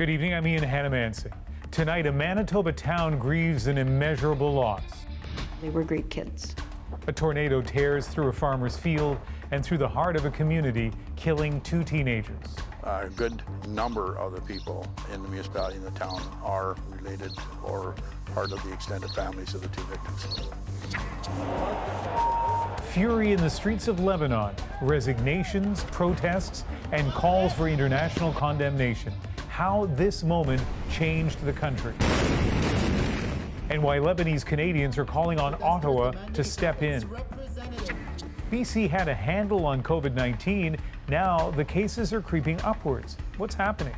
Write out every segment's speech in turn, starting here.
Good evening, I'm Ian Hannamansing. Tonight, a Manitoba town grieves an immeasurable loss. They were great kids. A tornado tears through a farmer's field and through the heart of a community, killing 2 teenagers. A good number of the people in the municipality and the town are related or part of the extended families of the 2 victims. Fury in the streets of Lebanon, resignations, protests, and calls for international condemnation. How this moment changed the country. And why Lebanese Canadians are calling on Ottawa to step in. BC had a handle on COVID-19. Now the cases are creeping upwards. What's happening?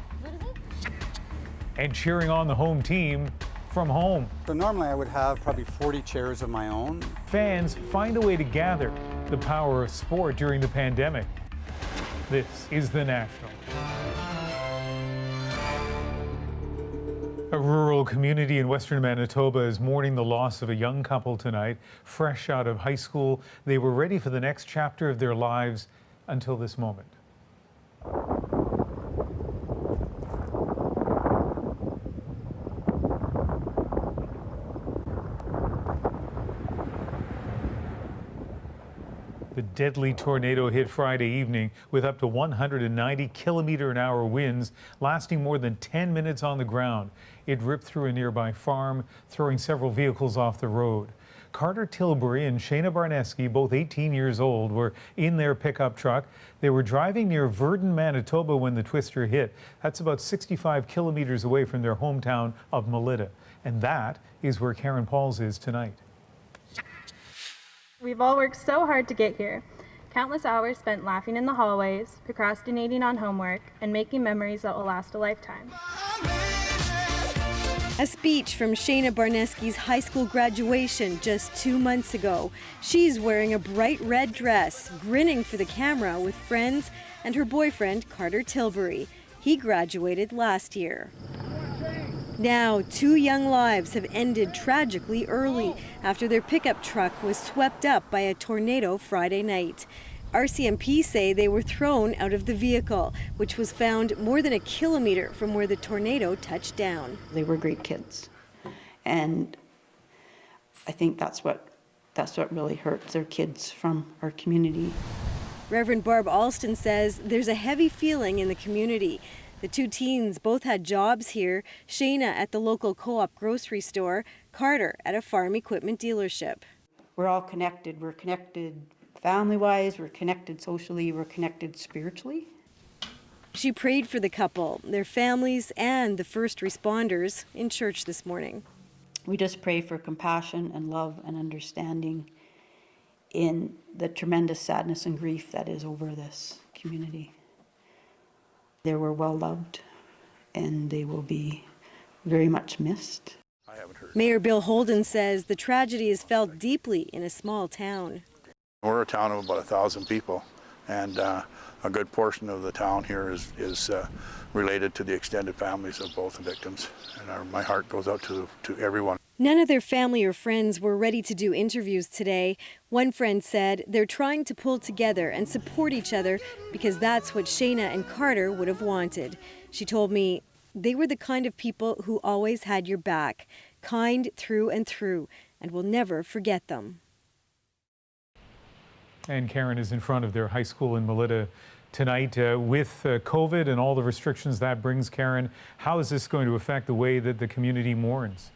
And cheering on the home team from home. So normally I would have probably 40 chairs of my own. Fans find a way to gather. The power of sport during the pandemic. This is The National. A rural community in western Manitoba is mourning the loss of a young couple tonight. Fresh out of high school, they were ready for the next chapter of their lives until this moment. The deadly tornado hit Friday evening with up to 190 km/h winds, lasting more than 10 minutes on the ground. It ripped through a nearby farm, throwing several vehicles off the road. Carter Tilbury and Shayna Barneski, both 18 years old, were in their pickup truck. They were driving near Verdin, Manitoba when the twister hit. That's about 65 kilometers away from their hometown of Melita. And that is where Karen Pauls is tonight. We've all worked so hard to get here. Countless hours spent laughing in the hallways, procrastinating on homework, and making memories that will last a lifetime. A speech from Shayna Barneski's high school graduation just 2 months ago. She's wearing a bright red dress, grinning for the camera with friends and her boyfriend, Carter Tilbury. He graduated last year. Now, 2 young lives have ended tragically early after their pickup truck was swept up by a tornado Friday night. RCMP say they were thrown out of the vehicle, which was found more than a kilometer from where the tornado touched down. They were great kids. And I think that's what really hurts. They're kids from our community. Reverend Barb Alston says there's a heavy feeling in the community. The 2 teens both had jobs here, Shayna at the local co-op grocery store, Carter at a farm equipment dealership. We're all connected. We're connected family-wise, we're connected socially, we're connected spiritually. She prayed for the couple, their families, and the first responders in church this morning. We just pray for compassion and love and understanding in the tremendous sadness and grief that is over this community. They were well loved, and they will be very much missed. Mayor Bill Holden says the tragedy is felt deeply in a small town. We're a town of about 1,000 people, and a good portion of the town here is related to the extended families of both the victims. And my heart goes out to everyone. None of their family or friends were ready to do interviews today. One friend said they're trying to pull together and support each other because that's what Shayna and Carter would have wanted. She told me they were the kind of people who always had your back, kind through and through, and will never forget them. And Karen is in front of their high school in Melita tonight. With COVID and all the restrictions that brings, Karen, how is this going to affect the way that the community mourns?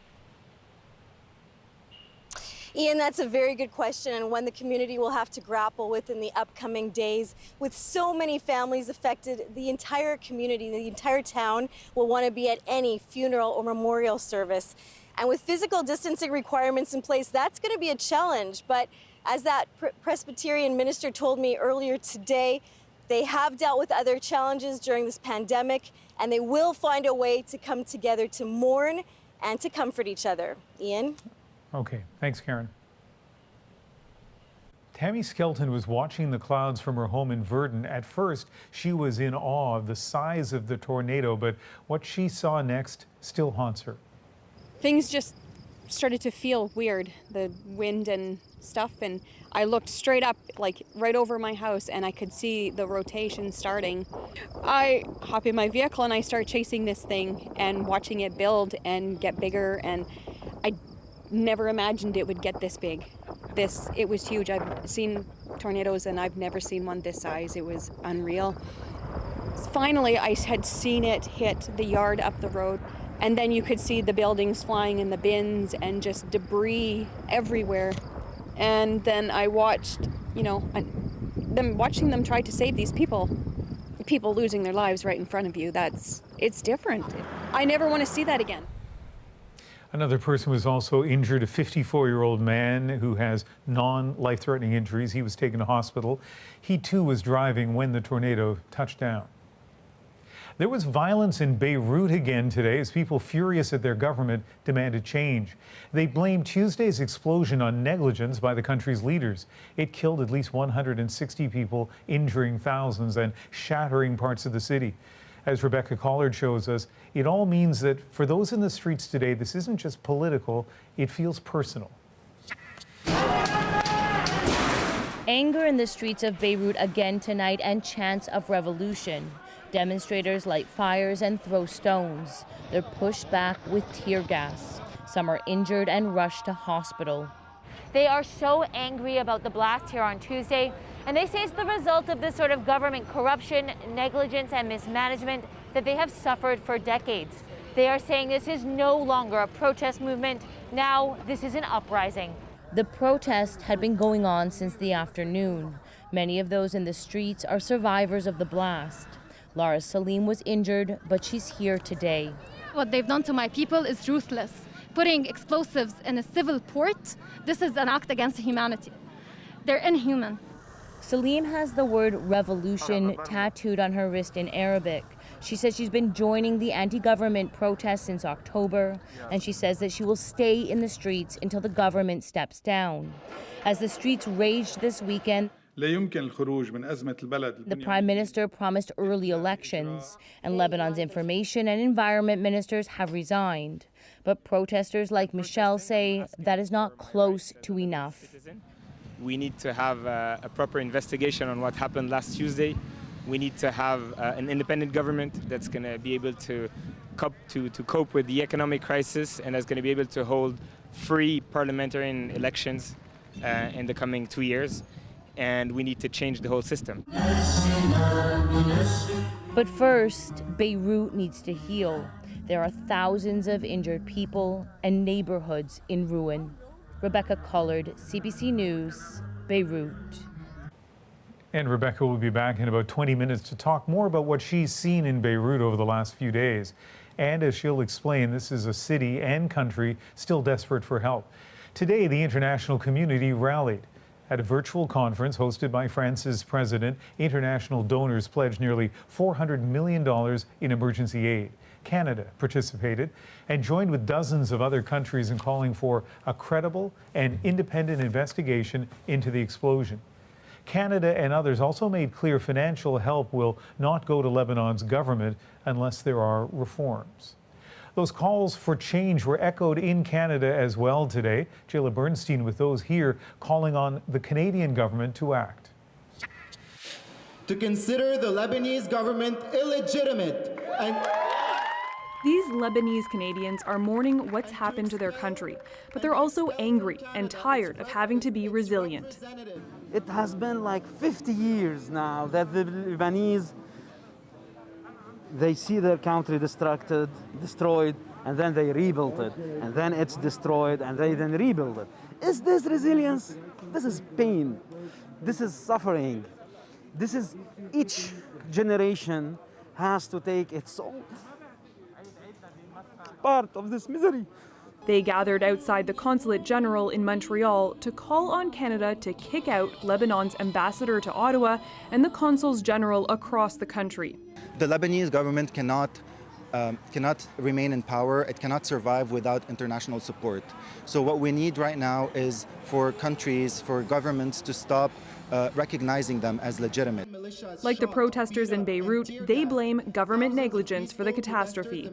Ian, that's a very good question, and one the community will have to grapple with in the upcoming days. With so many families affected, the entire community, the entire town will want to be at any funeral or memorial service. And with physical distancing requirements in place, that's going to be a challenge. But as that Presbyterian minister told me earlier today, they have dealt with other challenges during this pandemic, and they will find a way to come together to mourn and to comfort each other. Ian? Okay, thanks, Karen. Tammy Skelton was watching the clouds from her home in Verdin. At first, she was in awe of the size of the tornado, but what she saw next still haunts her. Things just started to feel weird, the wind and stuff, and I looked straight up, like right over my house, and I could see the rotation starting. I hop in my vehicle and I start chasing this thing and watching it build and get bigger, and I never imagined it would get this big. It was huge. I've seen tornadoes and I've never seen one this size. It was unreal. Finally, I had seen it hit the yard up the road, and then you could see the buildings flying in the bins and just debris everywhere. And then I watched, watching them try to save these people losing their lives right in front of you. It's different. I never want to see that again. Another person was also injured, a 54-year-old man who has non-life-threatening injuries. He was taken to hospital. He too was driving when the tornado touched down. There was violence in Beirut again today as people furious at their government demanded change. They blamed Tuesday's explosion on negligence by the country's leaders. It killed at least 160 people, injuring thousands and shattering parts of the city. As Rebecca Collard shows us, it all means that for those in the streets today, this isn't just political, it feels personal. Anger in the streets of Beirut again tonight and chants of revolution. Demonstrators light fires and throw stones. They're pushed back with tear gas. Some are injured and rushed to hospital. They are so angry about the blast here on Tuesday, and they say it's the result of the sort of government corruption, negligence, and mismanagement that they have suffered for decades. They are saying this is no longer a protest movement. Now this is an uprising. The protest had been going on since the afternoon. Many of those in the streets are survivors of the blast. Laura Salim was injured, but she's here today. What they've done to my people is ruthless. Putting explosives in a civil port, this is an act against humanity. They're inhuman. Salim has the word revolution tattooed on her wrist in Arabic. She says she's been joining the anti-government protests since October, and she says that she will stay in the streets until the government steps down. As the streets raged this weekend, the Prime Minister promised early elections, and Lebanon's information and environment ministers have resigned. But protesters like Michelle say that is not close to enough. We need to have a proper investigation on what happened last Tuesday. We need to have an independent government that's going to be able to cope with the economic crisis, and that's going to be able to hold free parliamentary elections in the coming 2 years. And we need to change the whole system. But first, Beirut needs to heal. There are thousands of injured people and neighborhoods in ruin. Rebecca Collard, CBC News, Beirut. And Rebecca will be back in about 20 minutes to talk more about what she's seen in Beirut over the last few days. And as she'll explain, this is a city and country still desperate for help. Today, the international community rallied. At a virtual conference hosted by France's president, international donors pledged nearly $400 million in emergency aid. Canada participated and joined with dozens of other countries in calling for a credible and independent investigation into the explosion. Canada and others also made clear financial help will not go to Lebanon's government unless there are reforms. Those calls for change were echoed in Canada as well today. Jayla Bernstein with those here calling on the Canadian government to act. To consider the Lebanese government illegitimate and... These Lebanese Canadians are mourning what's happened to their country, but they're also angry and tired of having to be resilient. It has been like 50 years now that the Lebanese, they see their country destroyed, and then they rebuild it, and then it's destroyed, and they then rebuild it. Is this resilience? This is pain. This is suffering. This is each generation has to take its own part of this misery. They gathered outside the Consulate General in Montreal to call on Canada to kick out Lebanon's ambassador to Ottawa and the consuls general across the country. The Lebanese government cannot remain in power. It cannot survive without international support. So what we need right now is for countries, for governments to stop recognizing them as legitimate. Like the protesters in Beirut, they blame government negligence for the catastrophe.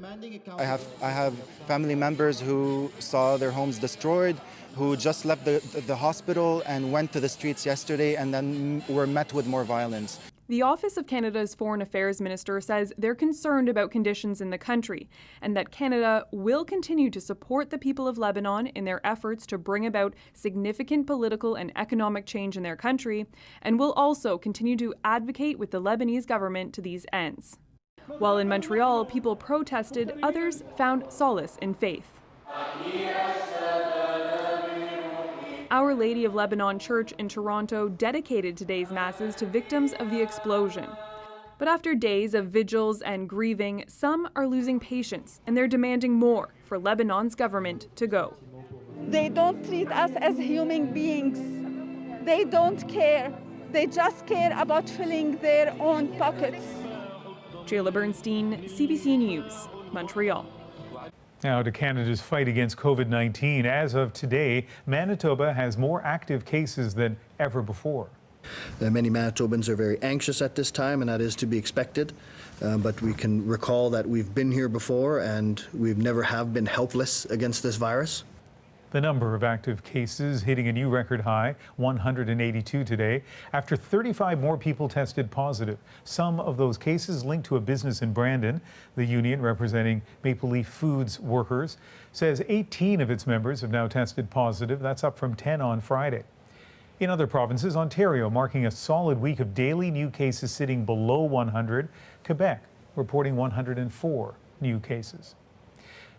I have family members who saw their homes destroyed, who just left the hospital and went to the streets yesterday and then were met with more violence. The Office of Canada's Foreign Affairs Minister says they're concerned about conditions in the country and that Canada will continue to support the people of Lebanon in their efforts to bring about significant political and economic change in their country, and will also continue to advocate with the Lebanese government to these ends. While in Montreal, people protested, others found solace in faith. Our Lady of Lebanon Church in Toronto dedicated today's masses to victims of the explosion. But after days of vigils and grieving, some are losing patience and they're demanding more for Lebanon's government to go. They don't treat us as human beings. They don't care. They just care about filling their own pockets. Jayla Bernstein, CBC News, Montreal. Now to Canada's fight against COVID-19. As of today, Manitoba has more active cases than ever before. Many Manitobans are very anxious at this time, and that is to be expected. But we can recall that we've been here before and we've never have been helpless against this virus. The number of active cases hitting a new record high, 182 today, after 35 more people tested positive. Some of those cases linked to a business in Brandon. The union, representing Maple Leaf Foods workers, says 18 of its members have now tested positive. That's up from 10 on Friday. In other provinces, Ontario marking a solid week of daily new cases sitting below 100. Quebec reporting 104 new cases.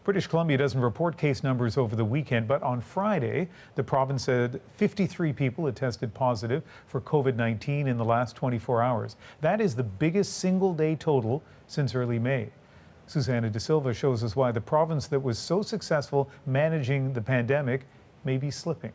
British Columbia doesn't report case numbers over the weekend, but on Friday, the province said 53 people had tested positive for COVID-19 in the last 24 hours. That is the biggest single-day total since early May. Susanna De Silva shows us why the province that was so successful managing the pandemic may be slipping.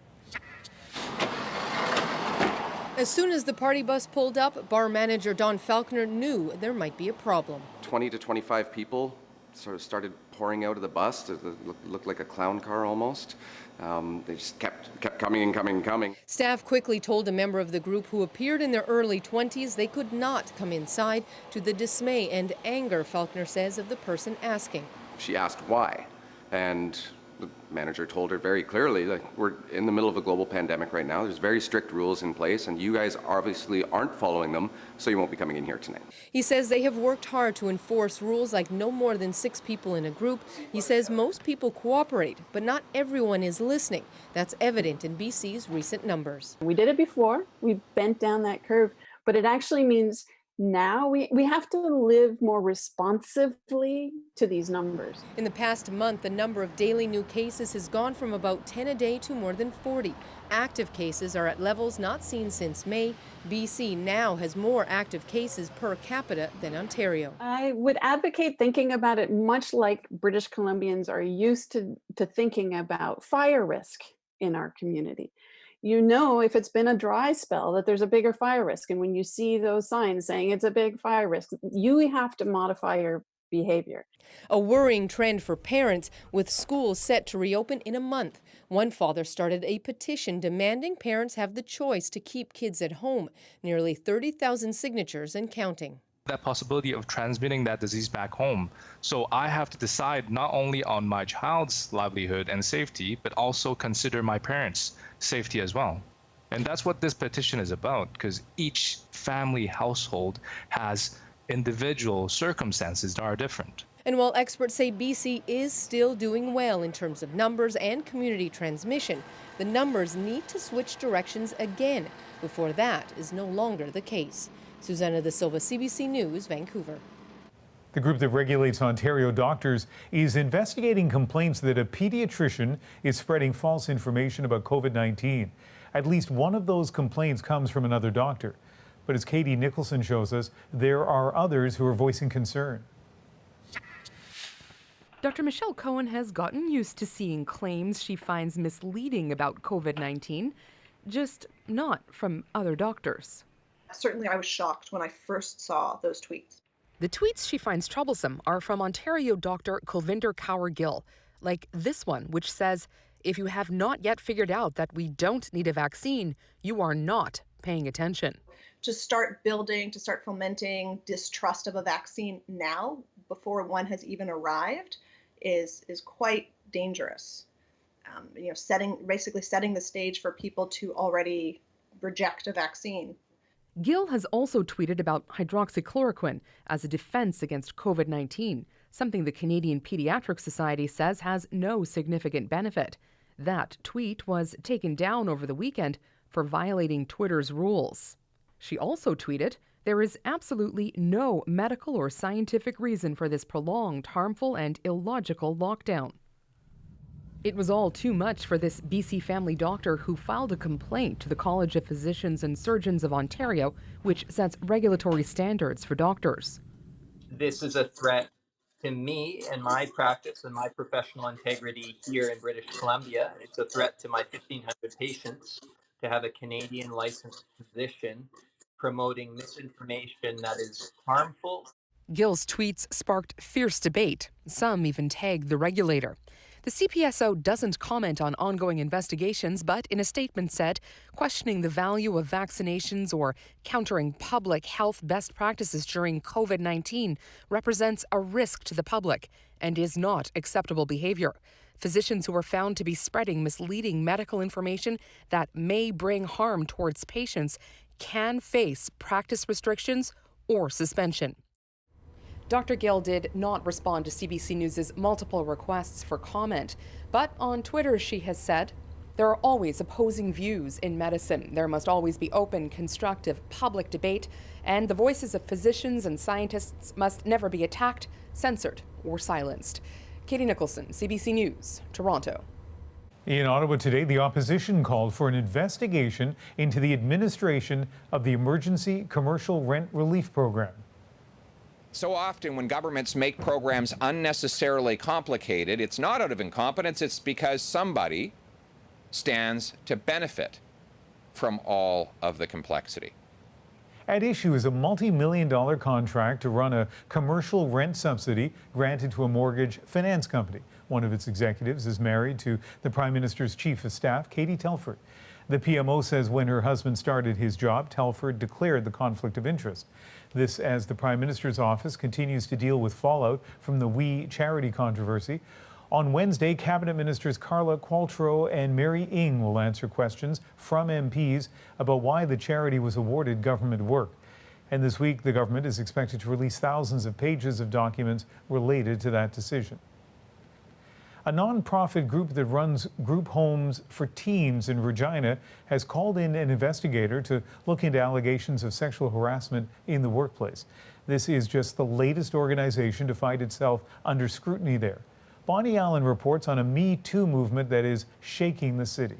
As soon as the party bus pulled up, bar manager Don Falconer knew there might be a problem. 20 to 25 people sort of started pouring out of the bus. It looked like a clown car almost. They just kept coming and coming and coming. Staff quickly told a member of the group who appeared in their early 20s they could not come inside, to the dismay and anger, Falconer says, of the person asking. She asked why, and the manager told her very clearly, like, we're in the middle of a global pandemic right now. There's very strict rules in place, and you guys obviously aren't following them, so you won't be coming in here tonight. He says they have worked hard to enforce rules like no more than 6 people in a group. He says most people cooperate, but not everyone is listening. That's evident in BC's recent numbers. We did it before. We bent down that curve, but it actually means now we have to live more responsively to these numbers. In the past month, the number of daily new cases has gone from about 10 a day to more than 40. Active cases are at levels not seen since May. BC now has more active cases per capita than Ontario. I would advocate thinking about it much like British Columbians are used to thinking about fire risk in our community. You know, if it's been a dry spell, that there's a bigger fire risk. And when you see those signs saying it's a big fire risk, you have to modify your behavior. A worrying trend for parents, with schools set to reopen in a month. One father started a petition demanding parents have the choice to keep kids at home. Nearly 30,000 signatures and counting. That possibility of transmitting that disease back home. So I have to decide not only on my child's livelihood and safety, but also consider my parents' safety as well. And that's what this petition is about, because each family household has individual circumstances that are different. And while experts say BC is still doing well in terms of numbers and community transmission, the numbers need to switch directions again before that is no longer the case. Susanna De Silva, CBC News, Vancouver. The group that regulates Ontario doctors is investigating complaints that a pediatrician is spreading false information about COVID-19. At least one of those complaints comes from another doctor. But as Katie Nicholson shows us, there are others who are voicing concern. Dr. Michelle Cohen has gotten used to seeing claims she finds misleading about COVID-19, just not from other doctors. Certainly, I was shocked when I first saw those tweets. The tweets she finds troublesome are from Ontario doctor Kulvinder Kaur Gill, like this one, which says, if you have not yet figured out that we don't need a vaccine, you are not paying attention. to start building, to start fomenting distrust of a vaccine now before one has even arrived is quite dangerous. Basically setting the stage for people to already reject a vaccine. Gill has also tweeted about hydroxychloroquine as a defense against COVID-19, something the Canadian Pediatric Society says has no significant benefit. That tweet was taken down over the weekend for violating Twitter's rules. She also tweeted, "There is absolutely no medical or scientific reason for this prolonged, harmful, and illogical lockdown." It was all too much for this BC family doctor who filed a complaint to the College of Physicians and Surgeons of Ontario, which sets regulatory standards for doctors. This is a threat to me and my practice and my professional integrity here in British Columbia. It's a threat to my 1,500 patients to have a Canadian licensed physician promoting misinformation that is harmful. Gill's tweets sparked fierce debate. Some even tagged the regulator. The CPSO doesn't comment on ongoing investigations, but in a statement said, questioning the value of vaccinations or countering public health best practices during COVID-19 represents a risk to the public and is not acceptable behavior. Physicians who are found to be spreading misleading medical information that may bring harm towards patients can face practice restrictions or suspension. Dr. Gill did not respond to CBC News' multiple requests for comment, but on Twitter she has said, "There are always opposing views in medicine. There must always be open, constructive public debate, and the voices of physicians and scientists must never be attacked, censored, or silenced." Katie Nicholson, CBC News, Toronto. In Ottawa today, the opposition called for an investigation into the administration of the Emergency Commercial Rent Relief Program. So often when governments make programs unnecessarily complicated, it's not out of incompetence, it's because somebody stands to benefit from all of the complexity. At issue is a multi-million-dollar contract to run a commercial rent subsidy granted to a mortgage finance company. One of its executives is married to the Prime Minister's Chief of Staff, Katie Telford. The PMO says when her husband started his job, Telford declared the conflict of interest. This as the Prime Minister's office continues to deal with fallout from the We charity controversy. On Wednesday, Cabinet Ministers Carla Qualtrough and Mary Ng will answer questions from MPs about why the charity was awarded government work. And this week, the government is expected to release thousands of pages of documents related to that decision. A nonprofit group that runs group homes for teens in Regina has called in an investigator to look into allegations of sexual harassment in the workplace. This is just the latest organization to find itself under scrutiny there. Bonnie Allen reports on a Me Too movement that is shaking the city.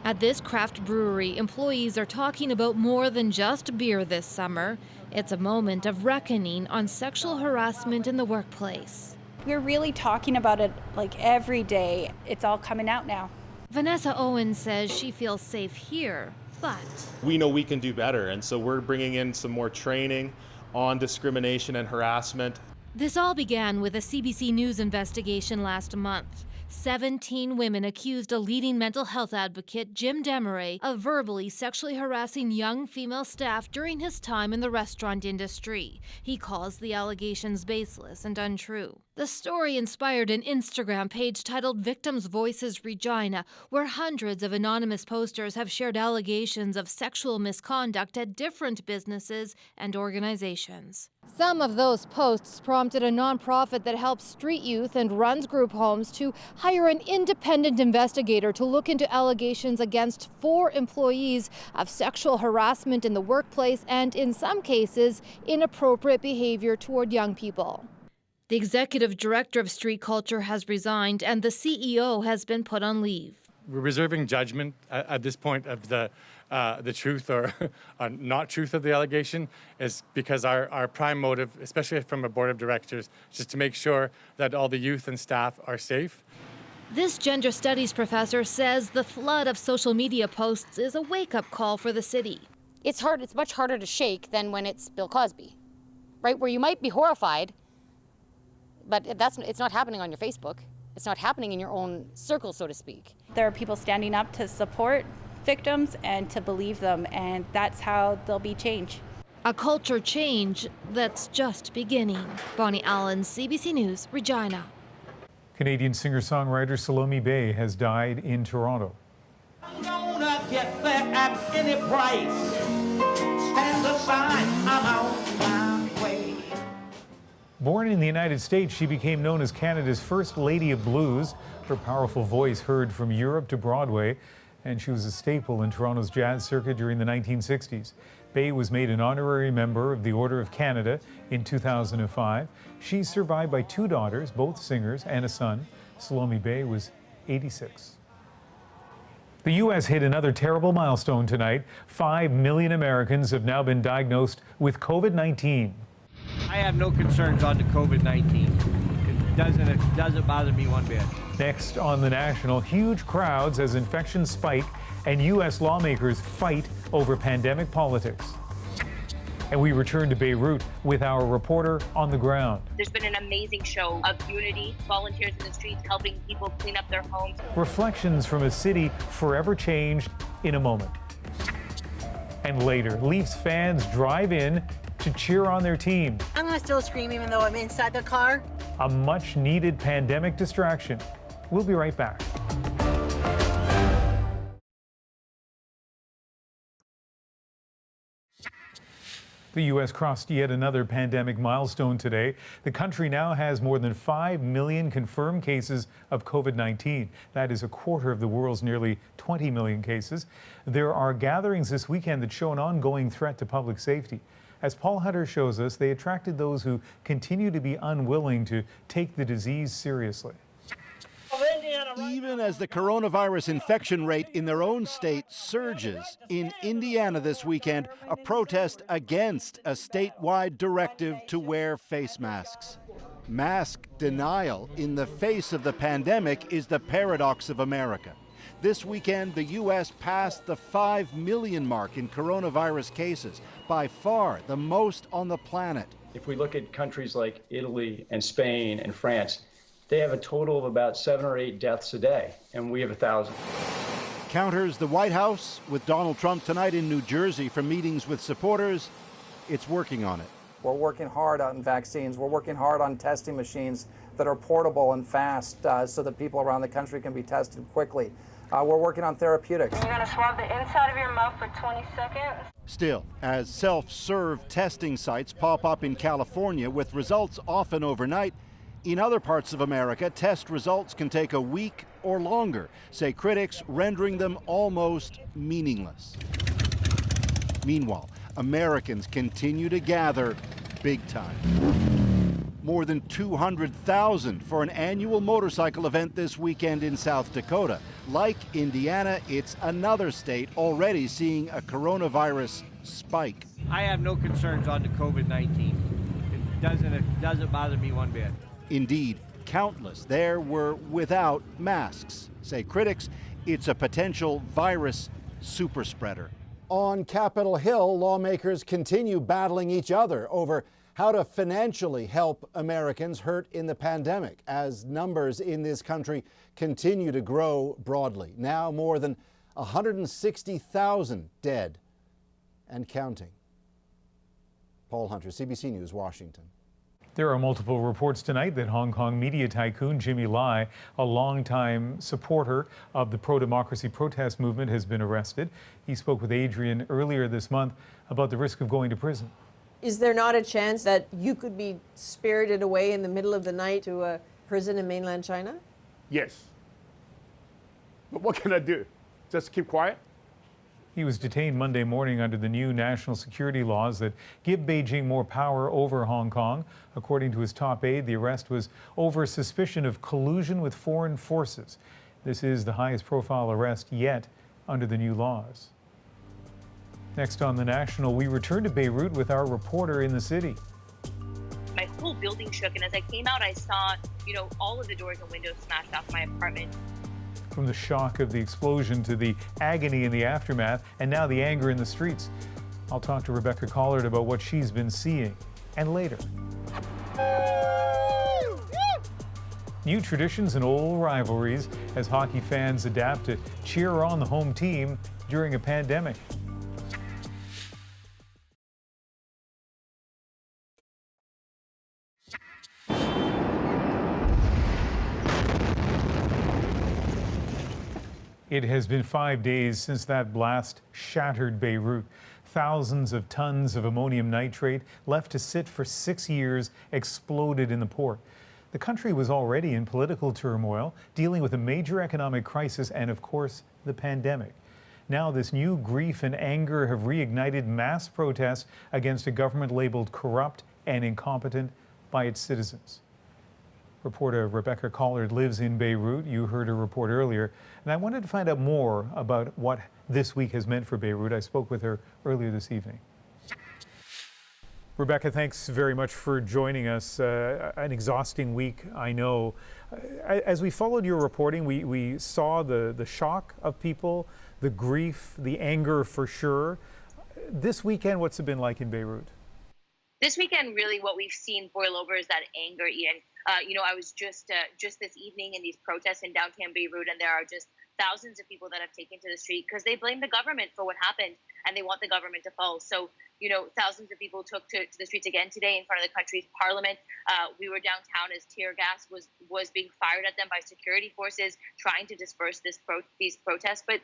At this craft brewery, employees are talking about more than just beer this summer. It's a moment of reckoning on sexual harassment in the workplace. We're really talking about it like every day. It's all coming out now. Vanessa Owen says she feels safe here, but we know we can do better, and so we're bringing in some more training on discrimination and harassment. This all began with a CBC News investigation last month. 17 women accused a leading mental health advocate, Jim Demaray, of verbally sexually harassing young female staff during his time in the restaurant industry. He calls the allegations baseless and untrue. The story inspired an Instagram page titled Victims' Voices Regina, where hundreds of anonymous posters have shared allegations of sexual misconduct at different businesses and organizations. Some of those posts prompted a nonprofit that helps street youth and runs group homes to hire an independent investigator to look into allegations against 4 employees of sexual harassment in the workplace and, in some cases, inappropriate behavior toward young people. The executive director of Street Culture has resigned and the CEO has been put on leave. We're reserving judgment at this point of the truth or not truth of the allegation, is because our prime motive, especially from a board of directors, is just to make sure that all the youth and staff are safe. This gender studies professor says the flood of social media posts is a wake-up call for the city. It's much harder to shake than when it's Bill Cosby, right? Where you might be horrified, but it's not happening on your Facebook. It's not happening in your own circle, so to speak. There are people standing up to support victims and to believe them, and that's how there'll be change. A culture change that's just beginning. Bonnie Allen, CBC News, Regina. Canadian singer-songwriter Salome Bey has died in Toronto. I'm gonna get there at any price. Stand aside, I'm on my way. Born in the United States, she became known as Canada's first Lady of Blues. Her powerful voice heard from Europe to Broadway, and she was a staple in Toronto's jazz circuit during the 1960s. Bey was made an honorary member of the Order of Canada in 2005. She's survived by 2 daughters, both singers, and a son. Salome Bey was 86. The U.S. hit another terrible milestone tonight. 5 million Americans have now been diagnosed with COVID-19. I have no concerns on the COVID-19. It doesn't bother me one bit. Next on The National, huge crowds as infections spike and U.S. lawmakers fight over pandemic politics. And we return to Beirut with our reporter on the ground. There's been an amazing show of unity, volunteers in the streets helping people clean up their homes. Reflections from a city forever changed in a moment. And later, Leafs fans drive in to cheer on their team. I'm gonna still scream even though I'm inside the car. A much-needed pandemic distraction. We'll be right back. The U.S. crossed yet another pandemic milestone today. The country now has more than 5 million confirmed cases of COVID-19. That is a quarter of the world's nearly 20 million cases. There are gatherings this weekend that show an ongoing threat to public safety. As Paul Hunter shows us, they attracted those who continue to be unwilling to take the disease seriously. Even as the coronavirus infection rate in their own state surges, in Indiana this weekend, a protest against a statewide directive to wear face masks. Mask denial in the face of the pandemic is the paradox of America. This weekend, the U.S. passed the 5 million mark in coronavirus cases, by far the most on the planet. If we look at countries like Italy and Spain and France, they have a total of about 7 or 8 deaths a day, and we have 1,000. Counters the White House with Donald Trump tonight in New Jersey for meetings with supporters. It's working on it. We're working hard on vaccines. We're working hard on testing machines that are portable and fast so that people around the country can be tested quickly. We're working on therapeutics. You're gonna swab the inside of your mouth for 20 seconds. Still, as self-serve testing sites pop up in California with results often overnight, in other parts of America, test results can take a week or longer, say critics, rendering them almost meaningless. Meanwhile, Americans continue to gather big time. More than 200,000 for an annual motorcycle event this weekend in South Dakota. Like Indiana, it's another state already seeing a coronavirus spike. I have no concerns on the COVID-19. It doesn't bother me one bit. Indeed, countless there were without masks. Say critics, it's a potential virus super spreader. On Capitol Hill, lawmakers continue battling each other over how to financially help Americans hurt in the pandemic as numbers in this country continue to grow broadly. Now more than 160,000 dead and counting. Paul Hunter, CBC News, Washington. There are multiple reports tonight that Hong Kong media tycoon Jimmy Lai, a longtime supporter of the pro-democracy protest movement, has been arrested. He spoke with Adrian earlier this month about the risk of going to prison. Is there not a chance that you could be spirited away in the middle of the night to a prison in mainland China? Yes. But what can I do? Just keep quiet? He was detained Monday morning under the new national security laws that give Beijing more power over Hong Kong. According to his top aide, the arrest was over suspicion of collusion with foreign forces. This is the highest profile arrest yet under the new laws. Next on The National, we return to Beirut with our reporter in the city. My whole building shook, and as I came out, I saw, all of the doors and windows smashed off my apartment. From the shock of the explosion to the agony in the aftermath, and now the anger in the streets. I'll talk to Rebecca Collard about what she's been seeing. And later. New traditions and old rivalries as hockey fans adapt to cheer on the home team during a pandemic. It has been 5 days since that blast shattered Beirut. Thousands of tons of ammonium nitrate, left to sit for 6 years, exploded in the port. The country was already in political turmoil, dealing with a major economic crisis and, of course, the pandemic. Now, this new grief and anger have reignited mass protests against a government labeled corrupt and incompetent by its citizens. Reporter Rebecca Collard lives in Beirut. You heard her report earlier. And I wanted to find out more about what this week has meant for Beirut. I spoke with her earlier this evening. Rebecca, thanks very much for joining us. An exhausting week, I know. As we followed your reporting, we saw the shock of people, the grief, the anger for sure. This weekend, what's it been like in Beirut? This weekend, really what we've seen boil over is that anger, Ian. I was just this evening in these protests in downtown Beirut, and there are just thousands of people that have taken to the street because they blame the government for what happened, and they want the government to fall. So, thousands of people took to the streets again today in front of the country's parliament. We were downtown as tear gas was being fired at them by security forces trying to disperse these protests. But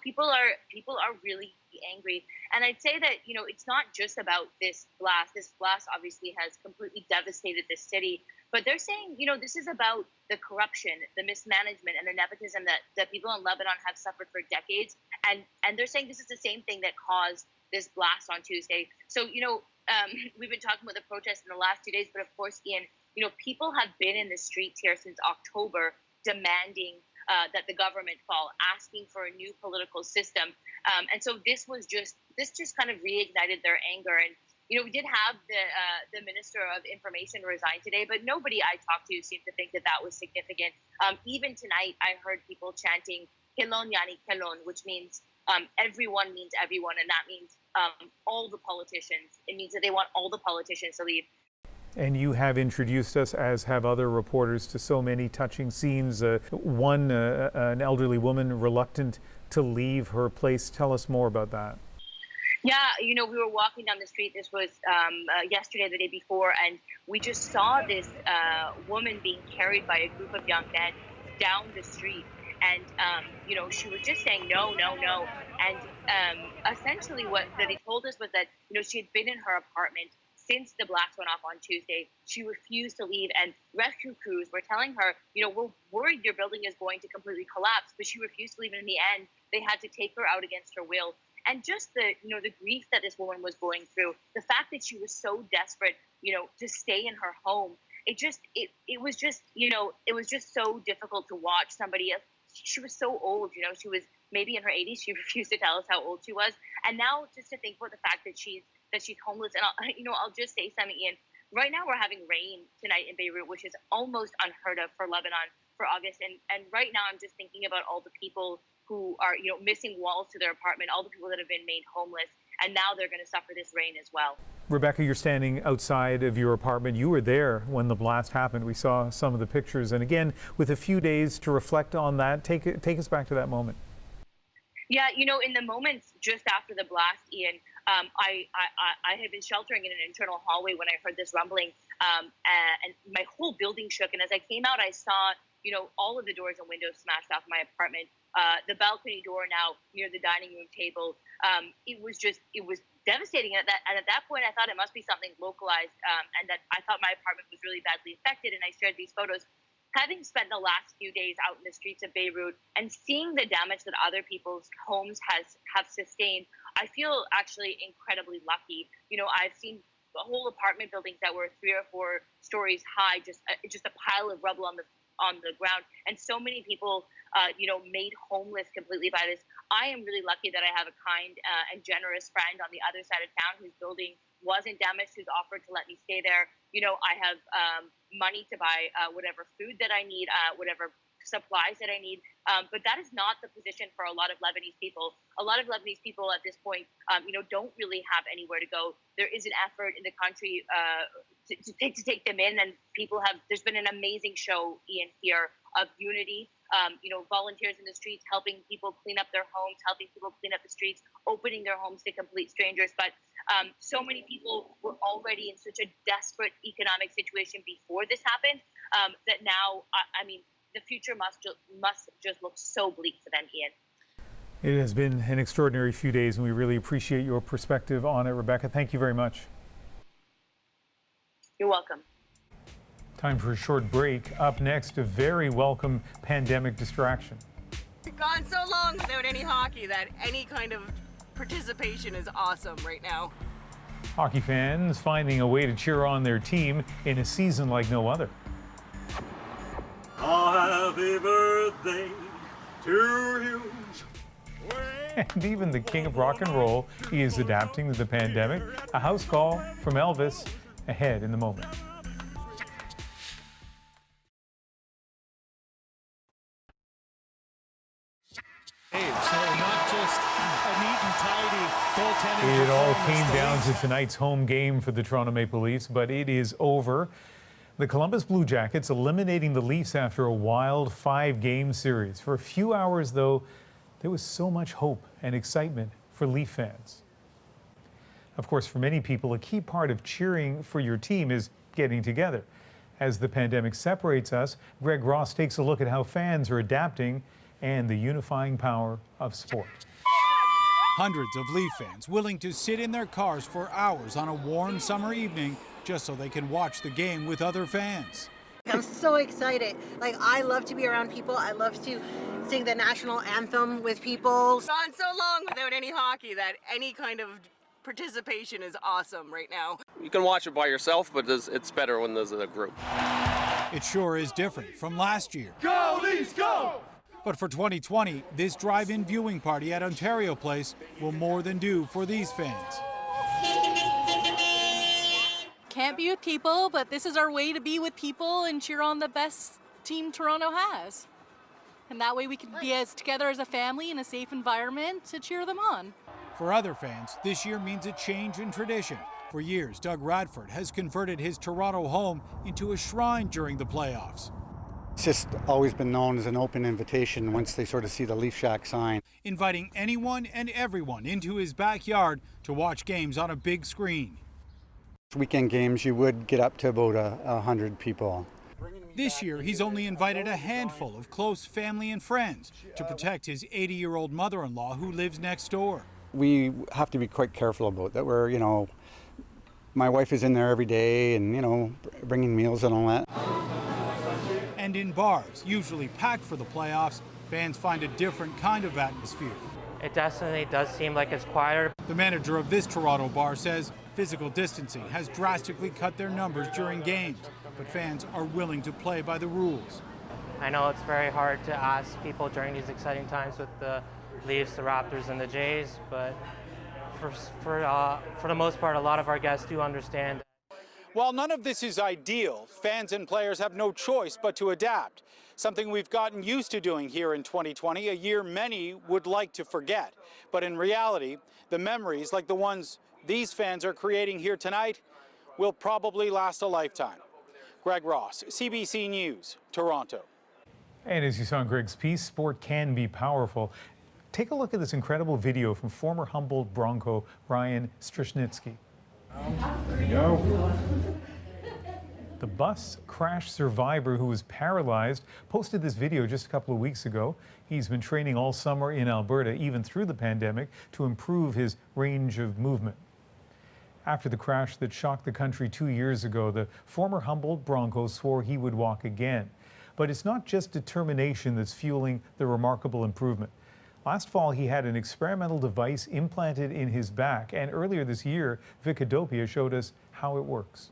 people are really angry, and I'd say that it's not just about this blast. This blast obviously has completely devastated this city. But they're saying, this is about the corruption, the mismanagement, and the nepotism that people in Lebanon have suffered for decades. And they're saying this is the same thing that caused this blast on Tuesday. So, we've been talking about the protests in the last 2 days, but of course, Ian, people have been in the streets here since October demanding that the government fall, asking for a new political system. And so this just kind of reignited their anger. And we did have the Minister of Information resign today, but nobody I talked to seemed to think that was significant. Even tonight, I heard people chanting "Kelon yani kelon," which means everyone means everyone, and that means all the politicians. It means that they want all the politicians to leave. And you have introduced us, as have other reporters, to so many touching scenes. One, an elderly woman reluctant to leave her place. Tell us more about that. Yeah, we were walking down the street. This was yesterday, the day before, and we just saw this woman being carried by a group of young men down the street. And, she was just saying, no, no, no. And essentially what they told us was that, she had been in her apartment since the blast went off on Tuesday. She refused to leave, and rescue crews were telling her, we're worried your building is going to completely collapse, but she refused to leave. And in the end, they had to take her out against her will. And just the grief that this woman was going through, the fact that she was so desperate, to stay in her home, it was just so difficult to watch somebody. She was so old, she was maybe in her 80s. She refused to tell us how old she was. And now just to think about the fact that she's homeless, and I'll just say something, Ian. Right now we're having rain tonight in Beirut, which is almost unheard of for Lebanon for August. And right now I'm just thinking about all the people who are, missing walls to their apartment, all the people that have been made homeless, and now they're going to suffer this rain as well. Rebecca, you're standing outside of your apartment. You were there when the blast happened. We saw some of the pictures. And again, with a few days to reflect on that, take us back to that moment. Yeah, in the moments just after the blast, Ian, I had been sheltering in an internal hallway when I heard this rumbling, and my whole building shook. And as I came out, I saw, all of the doors and windows smashed off my apartment. The balcony door now near the dining room table. It was devastating. And at that point, I thought it must be something localized, and that I thought my apartment was really badly affected. And I shared these photos. Having spent the last few days out in the streets of Beirut and seeing the damage that other people's homes have sustained, I feel actually incredibly lucky. I've seen whole apartment buildings that were 3 or 4 stories high, just a pile of rubble on the ground, and so many people, made homeless completely by this. I am really lucky that I have a kind and generous friend on the other side of town whose building wasn't damaged, who's offered to let me stay there. I have money to buy whatever food that I need, whatever supplies that I need. But that is not the position for a lot of Lebanese people. A lot of Lebanese people at this point, don't really have anywhere to go. There is an effort in the country to take them in, and there's been an amazing show, Ian, here of unity. Volunteers in the streets helping people clean up their homes, helping people clean up the streets, opening their homes to complete strangers. But so many people were already in such a desperate economic situation before this happened that now, the future must just look so bleak for them, Ian. It has been an extraordinary few days, and we really appreciate your perspective on it, Rebecca. Thank you very much. You're welcome. Time for a short break. Up next, a very welcome pandemic distraction. We've gone so long without any hockey that any kind of participation is awesome right now. Hockey fans finding a way to cheer on their team in a season like no other. Happy birthday to you. And even the king of rock and roll, he is adapting to the pandemic. A house call from Elvis ahead in the moment. It all came down to tonight's home game for the Toronto Maple Leafs, but it is over. The Columbus Blue Jackets eliminating the Leafs after a wild 5-game series. For a few hours, though, there was so much hope and excitement for Leaf fans. Of course, for many people, a key part of cheering for your team is getting together. As the pandemic separates us, Greg Ross takes a look at how fans are adapting and the unifying power of sport. Hundreds of Leaf fans willing to sit in their cars for hours on a warm summer evening just so they can watch the game with other fans. I'm so excited. I love to be around people. I love to sing the national anthem with people. Gone so long without any hockey that any kind of participation is awesome right now. You can watch it by yourself, but it's better when there's a group. It sure is different from last year. Go Leafs, go! But for 2020, this drive-in viewing party at Ontario Place will more than do for these fans. Can't be with people, but this is our way to be with people and cheer on the best team Toronto has. And that way we can be together as a family in a safe environment to cheer them on. For other fans, this year means a change in tradition. For years, Doug Radford has converted his Toronto home into a shrine during the playoffs. It's just always been known as an open invitation once they sort of see the Leaf Shack sign. Inviting anyone and everyone into his backyard to watch games on a big screen. Weekend games, you would get up to about 100 people. This year, he's only invited a handful of close family and friends to protect his 80-year-old mother-in-law who lives next door. We have to be quite careful about that. We're, my wife is in there every day and, bringing meals and all that. And in bars, usually packed for the playoffs, fans find a different kind of atmosphere. It definitely does seem like it's quieter. The manager of this Toronto bar says physical distancing has drastically cut their numbers during games, but fans are willing to play by the rules. I know it's very hard to ask people during these exciting times with the Leafs, the Raptors, and the Jays, but for the most part, a lot of our guests do understand. While none of this is ideal, fans and players have no choice but to adapt, something we've gotten used to doing here in 2020, a year many would like to forget. But in reality, the memories like the ones these fans are creating here tonight will probably last a lifetime. Greg Ross, CBC News, Toronto. And as you saw in Greg's piece, sport can be powerful. Take a look at this incredible video from former Humboldt Bronco Ryan Straschnitzki. There you go. The bus crash survivor who was paralyzed posted this video just a couple of weeks ago. He's been training all summer in Alberta, even through the pandemic, to improve his range of movement. After the crash that shocked the country 2 years ago, the former Humboldt Bronco swore he would walk again. But it's not just determination that's fueling the remarkable improvement. Last fall, he had an experimental device implanted in his back, and earlier this year, Vicodopia showed us how it works.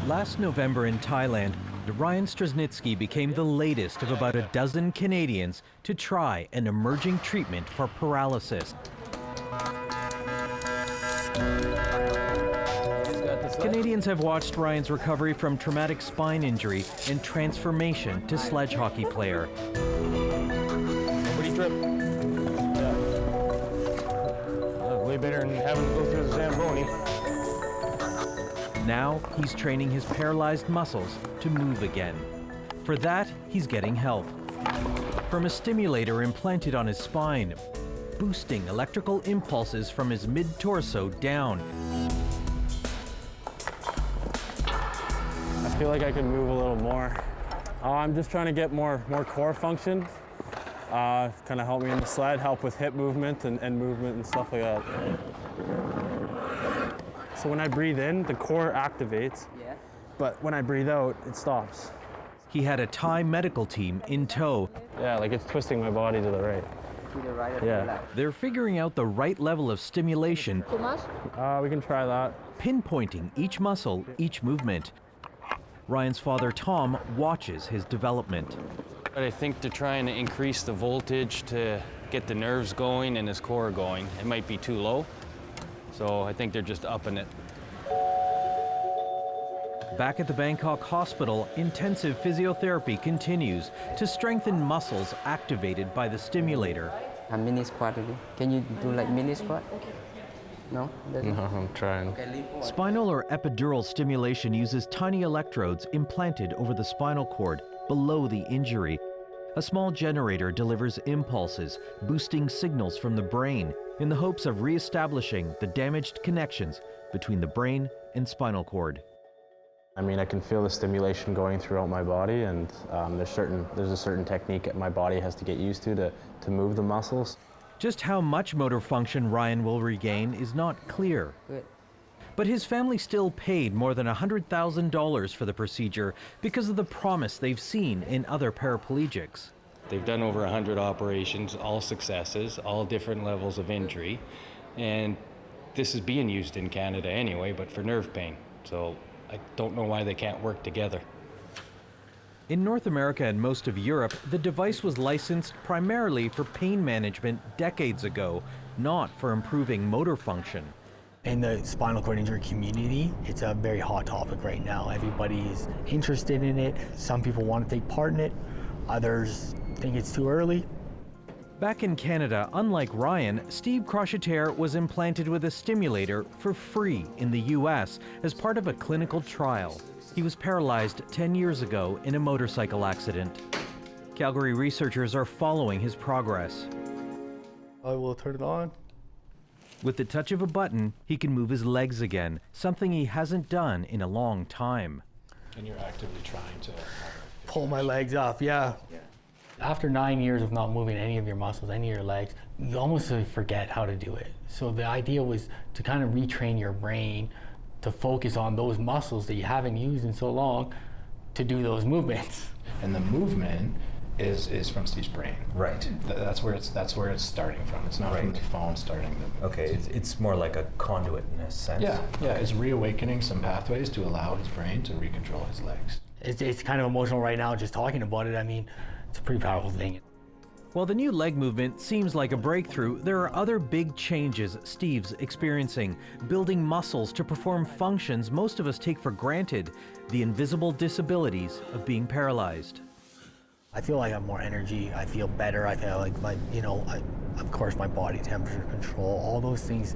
Last November in Thailand, Ryan Straschnitzki became the latest of about a dozen Canadians to try an emerging treatment for paralysis. Canadians have watched Ryan's recovery from traumatic spine injury and transformation to sledge hockey player. Nobody trip. Yeah. Way better than having to go through the Zamboni. Now he's training his paralyzed muscles to move again. For that, he's getting help from a stimulator implanted on his spine, boosting electrical impulses from his mid-torso down. I feel like I could move a little more. I'm just trying to get more core function. Kind of help me in the sled, help with hip movement and movement and stuff like that. So when I breathe in, the core activates, but when I breathe out, it stops. He had a Thai medical team in tow. Yeah, like it's twisting my body to the right. Yeah. They're figuring out the right level of stimulation. Too much? We can try that. Pinpointing each muscle, each movement. Ryan's father, Tom, watches his development. But I think they're trying to increase the voltage to get the nerves going and his core going. It might be too low, so I think they're just upping it. Back at the Bangkok hospital, intensive physiotherapy continues to strengthen muscles activated by the stimulator. A mini squat, can you do like mini squat? No? No, I'm trying. Spinal or epidural stimulation uses tiny electrodes implanted over the spinal cord below the injury. A small generator delivers impulses, boosting signals from the brain in the hopes of re-establishing the damaged connections between the brain and spinal cord. I mean, I can feel the stimulation going throughout my body, and there's a certain technique that my body has to get used to move the muscles. Just how much motor function Ryan will regain is not clear. Good. But his family still paid more than $100,000 for the procedure because of the promise they've seen in other paraplegics. They've done over 100 operations, all successes, all different levels of injury, and this is being used in Canada anyway, but for nerve pain. So I don't know why they can't work together. In North America and most of Europe, the device was licensed primarily for pain management decades ago, not for improving motor function. In the spinal cord injury community, it's a very hot topic right now. Everybody's interested in it. Some people want to take part in it. Others think it's too early. Back in Canada, unlike Ryan, Steve Crocheter was implanted with a stimulator for free in the US as part of a clinical trial. He was paralyzed 10 years ago in a motorcycle accident. Calgary researchers are following his progress. I will turn it on. With the touch of a button, he can move his legs again, something he hasn't done in a long time. And you're actively trying to pull my legs up, yeah. After 9 years of not moving any of your muscles, any of your legs, you almost forget how to do it. So the idea was to kind of retrain your brain to focus on those muscles that you haven't used in so long to do those movements. And the movement is from Steve's brain. Right. That's where it's starting from. It's not from the phone starting the. Okay, it's more like a conduit in a sense. Yeah, it's reawakening some pathways to allow his brain to recontrol his legs. It's kind of emotional right now just talking about it. I mean, it's a pretty powerful thing. While the new leg movement seems like a breakthrough, there are other big changes Steve's experiencing, building muscles to perform functions most of us take for granted, the invisible disabilities of being paralyzed. I feel like I have more energy, I feel better, I feel like of course my body temperature control, all those things,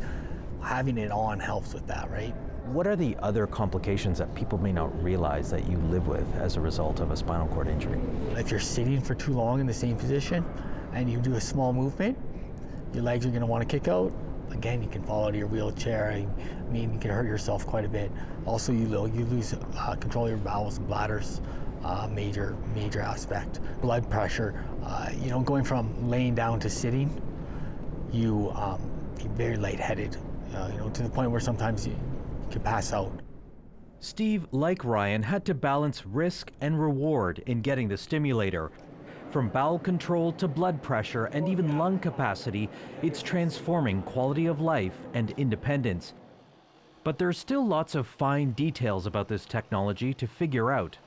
having it on helps with that, right? What are the other complications that people may not realize that you live with as a result of a spinal cord injury? If you're sitting for too long in the same position and you do a small movement, your legs are going to want to kick out. Again, you can fall out of your wheelchair. I mean, you can hurt yourself quite a bit. Also, you lose control of your bowels and bladders, major aspect. Blood pressure, going from laying down to sitting, you're very lightheaded, to the point where sometimes you could pass out. Steve, like Ryan, had to balance risk and reward in getting the stimulator. From bowel control to blood pressure and even lung capacity, it's transforming quality of life and independence. But there's still lots of fine details about this technology to figure out.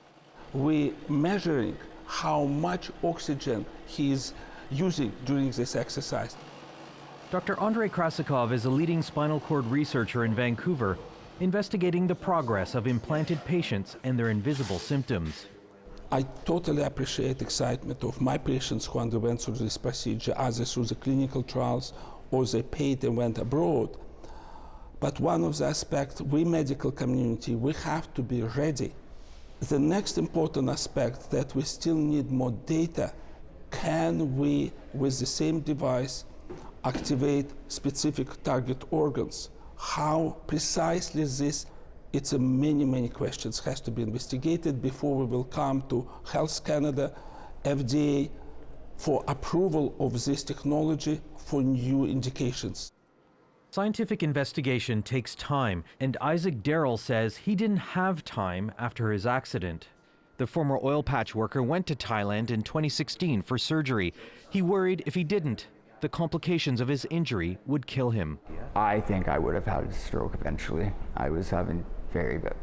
We're measuring how much oxygen he's using during this exercise. Dr. Andrei Krasikov is a leading spinal cord researcher in Vancouver. investigating the progress of implanted patients and their invisible symptoms. I totally appreciate the excitement of my patients who underwent through this procedure, either through the clinical trials or they paid and went abroad. But one of the aspects, we medical community, we have to be ready. The next important aspect that we still need more data. Can we, with the same device, activate specific target organs? How precisely this, it's a many questions has to be investigated before we will come to Health Canada, FDA, for approval of this technology for new indications. Scientific investigation takes time, and Isaac Darrell says he didn't have time after his accident. The former oil patch worker went to Thailand in 2016 for surgery. He worried if he didn't, the complications of his injury would kill him. I think I would have had a stroke eventually. I was having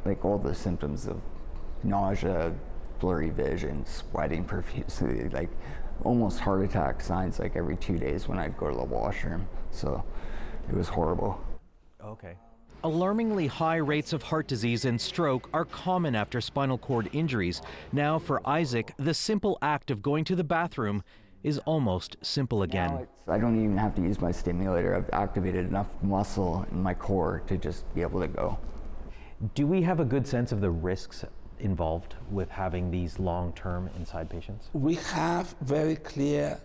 like all the symptoms of nausea, blurry vision, sweating profusely, like almost heart attack signs like every 2 days when I'd go to the washroom. So it was horrible. Okay. Alarmingly high rates of heart disease and stroke are common after spinal cord injuries. Now for Isaac, the simple act of going to the bathroom is almost simple again. I don't even have to use my stimulator. I've activated enough muscle in my core to just be able to go. Do we have a good sense of the risks involved with having these long-term inside patients? We have very clear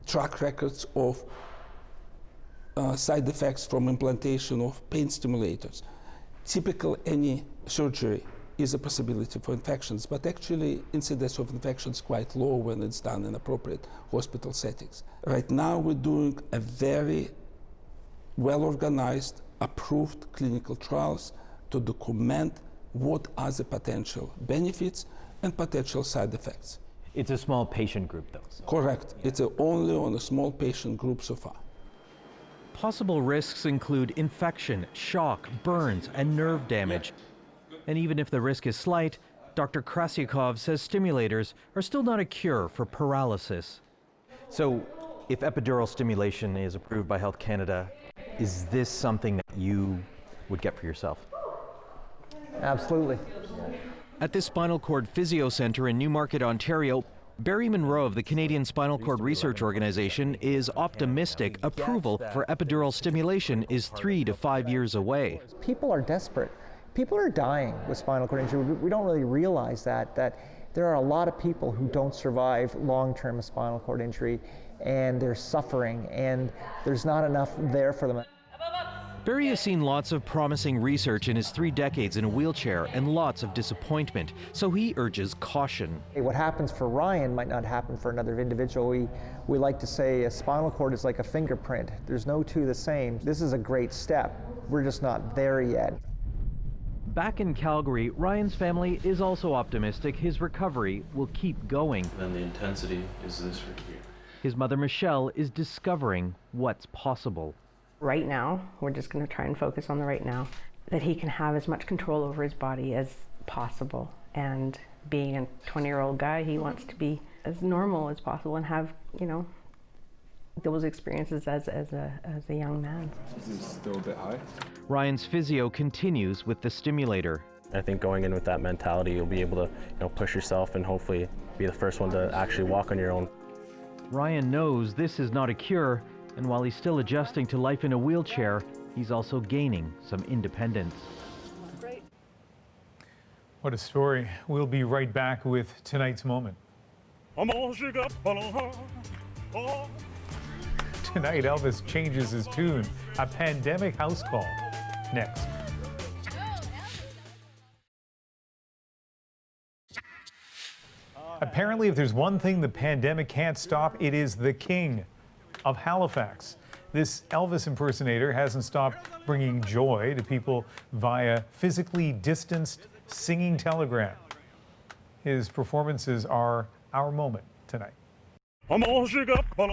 track records of side effects from implantation of pain stimulators. Typical any surgery is a possibility for infections, but actually incidence of infections is quite low when it's done in appropriate hospital settings. Right now we're doing a very well-organized, approved clinical trials to document what are the potential benefits and potential side effects. It's a small patient group though. Correct. It's only on a small patient group so far. Possible risks include infection, shock, burns, and nerve damage. And even if the risk is slight, Dr. Krasikov says stimulators are still not a cure for paralysis. So if epidural stimulation is approved by Health Canada, is this something that you would get for yourself? Absolutely. At this spinal cord physio center in Newmarket, Ontario, Barry Monroe of the Canadian Spinal Cord Research Organization is optimistic approval for epidural stimulation is 3 to 5 years away. People are desperate. People are dying with spinal cord injury. We don't really realize that there are a lot of people who don't survive long-term spinal cord injury, and they're suffering, and there's not enough there for them. Barry has seen lots of promising research in his 3 decades in a wheelchair and lots of disappointment, so he urges caution. What happens for Ryan might not happen for another individual. We like to say a spinal cord is like a fingerprint. There's no two the same. This is a great step. We're just not there yet. Back in Calgary, Ryan's family is also optimistic his recovery will keep going. Then the intensity is this right here. His mother Michelle is discovering what's possible. Right now, we're just going to try and focus on the right now, that he can have as much control over his body as possible. And being a 20-year-old guy, he wants to be as normal as possible and have, you know, those experiences as a young man. Is it still a bit high? Ryan's physio continues with the stimulator. I think going in with that mentality, you'll be able to, push yourself and hopefully be the first one to actually walk on your own. Ryan knows this is not a cure, and while he's still adjusting to life in a wheelchair, he's also gaining some independence. What a story. We'll be right back with tonight's moment. Tonight, Elvis changes his tune. A pandemic house call. Next. Apparently, if there's one thing the pandemic can't stop, it is the king of Halifax. This Elvis impersonator hasn't stopped bringing joy to people via physically distanced singing telegram. His performances are our moment tonight. I'm all shook up, do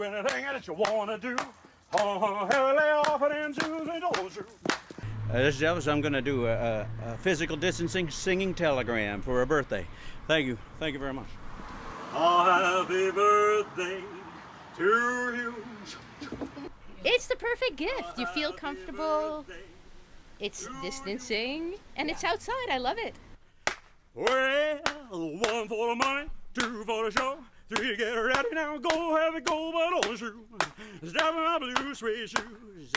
anything that you want to do. Lay off and choose and don't you. This is Elvis. I'm going to do a physical distancing singing telegram for a birthday. Thank you. Thank you very much. Happy birthday to you. It's the perfect gift. You feel comfortable. It's distancing, and it's outside. I love it. Well, 1 for the money, 2 for the show, 3 to get ready now. Go have it, go, but on the shoe. Step in my blue suede shoes.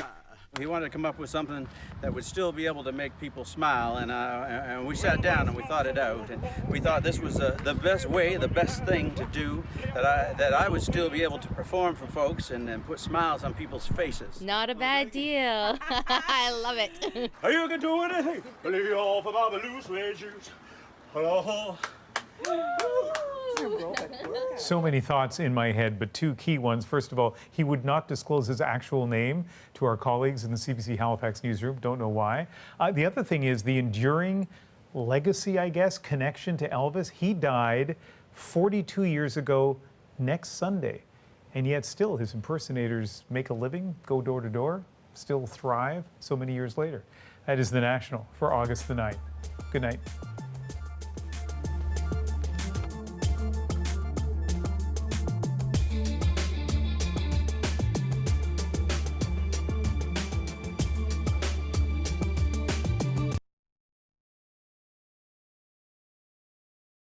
He wanted to come up with something that would still be able to make people smile, and we sat down and we thought it out, and we thought this was the best way, the best thing to do, that I would still be able to perform for folks and put smiles on people's faces. Not a bad deal. I love it. You can do anything. Lay off of my blue suede shoes. Oh. So many thoughts in my head, but 2 key ones. First of all, he would not disclose his actual name to our colleagues in the CBC Halifax newsroom. Don't know why. The other thing is the enduring legacy, I guess, connection to Elvis. He died 42 years ago next Sunday, and yet still his impersonators make a living, go door to door, still thrive so many years later. That is The National for August the 9th. Good night.